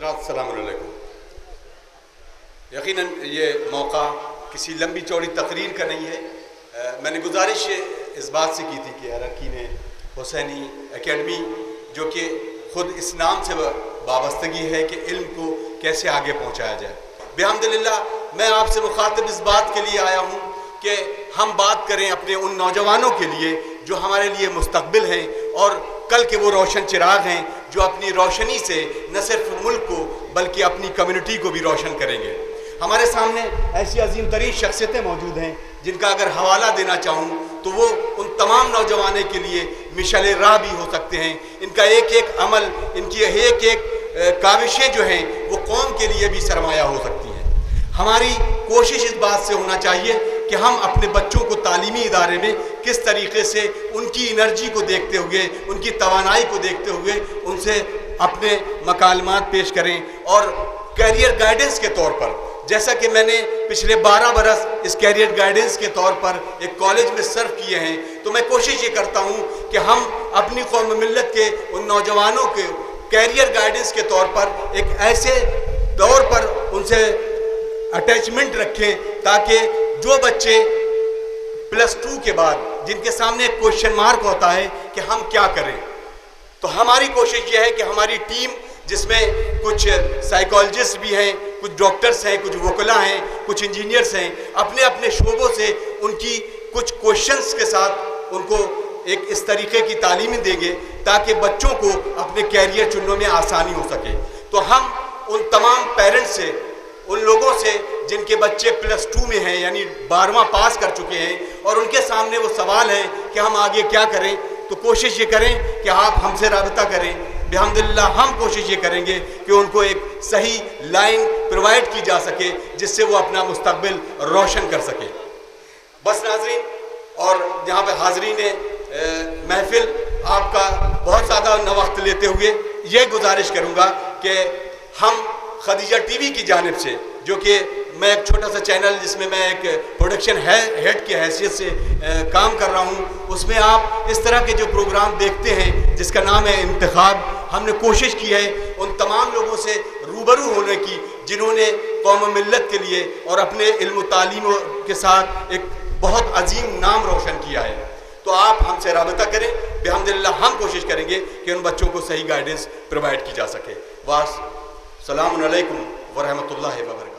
हज़रात अस्सलाम वालेकुम। यकीनन ये मौका किसी लंबी चौड़ी तकरीर का नहीं है। मैंने गुजारिश इस बात से की थी कि अरकीन हुसैनी एकेडमी जो कि ख़ुद इस नाम से वाबस्तगी है कि इल्म को कैसे आगे पहुँचाया जाए। बिहम्दिल्लाह मैं आपसे मुखातिब इस बात के लिए आया हूँ कि हम बात करें अपने उन नौजवानों के लिए जो हमारे लिए मुस्तकबिल हैं और कल के वो रोशन चिराग हैं जो अपनी रोशनी से न सिर्फ मुल्क को बल्कि अपनी कम्युनिटी को भी रोशन करेंगे। हमारे सामने ऐसी अजीम तरीन शख्सियतें मौजूद हैं जिनका अगर हवाला देना चाहूँ तो वो उन तमाम नौजवानों के लिए मिशल राह भी हो सकते हैं। इनका एक एक अमल, इनकी एक एक काविशें जो हैं वो कौम के लिए भी सरमाया हो सकती हैं। हमारी कोशिश इस बात से होना चाहिए कि हम अपने बच्चों को तालीमी इदारे में किस तरीके से उनकी एनर्जी को देखते हुए, उनकी तवानाई को देखते हुए उनसे अपने मकालमात पेश करें। और कैरियर गाइडेंस के तौर पर, जैसा कि मैंने पिछले 12 बरस इस कैरियर गाइडेंस के तौर पर एक कॉलेज में सर्व किए हैं, तो मैं कोशिश ये करता हूँ कि हम अपनी कौम मिल्लत के उन नौजवानों के कैरियर गाइडेंस के तौर पर एक ऐसे दौर पर उनसे अटैचमेंट रखें ताकि जो बच्चे +2 के बाद जिनके सामने एक क्वेश्चन मार्क होता है कि हम क्या करें, तो हमारी कोशिश यह है कि हमारी टीम जिसमें कुछ साइकोलॉजिस्ट भी हैं, कुछ डॉक्टर्स हैं, कुछ वकला हैं, कुछ इंजीनियर्स हैं, अपने अपने शोबों से उनकी कुछ क्वेश्चंस के साथ उनको एक इस तरीके की तालीम देंगे ताकि बच्चों को अपने कैरियर चुनने में आसानी हो सके। तो हम उन तमाम पेरेंट्स से, उन लोगों से जिनके बच्चे +2 में हैं यानी 12वां पास कर चुके हैं और उनके सामने वो सवाल है कि हम आगे क्या करें, तो कोशिश ये करें कि आप हमसे राबिता करें। बिहम्दिल्लाह हम कोशिश ये करेंगे कि उनको एक सही लाइन प्रोवाइड की जा सके जिससे वो अपना मुस्तकबिल रोशन कर सके। बस नाज़रीन और यहाँ पे हाज़रीन महफिल आपका बहुत ज़्यादा न वक्त लेते हुए ये गुजारिश करूँगा कि हम खदीजा टीवी की जानिब से, जो कि मैं एक छोटा सा चैनल जिसमें मैं एक प्रोडक्शन हेड की हैसियत से काम कर रहा हूं, उसमें आप इस तरह के जो प्रोग्राम देखते हैं जिसका नाम है इंतखाब, हमने कोशिश की है उन तमाम लोगों से रूबरू होने की जिन्होंने कौम मिल्लत के लिए और अपने इल्म तालीम के साथ एक बहुत अजीम नाम रोशन किया है। तो आप हमसे राबिता करें, बिहम्दिल्लाह हम कोशिश करेंगे कि उन बच्चों को सही गाइडेंस प्रोवाइड की जा सके। वास सलामुन अलैकुम व रहमतुल्लाहि व बरकातहू।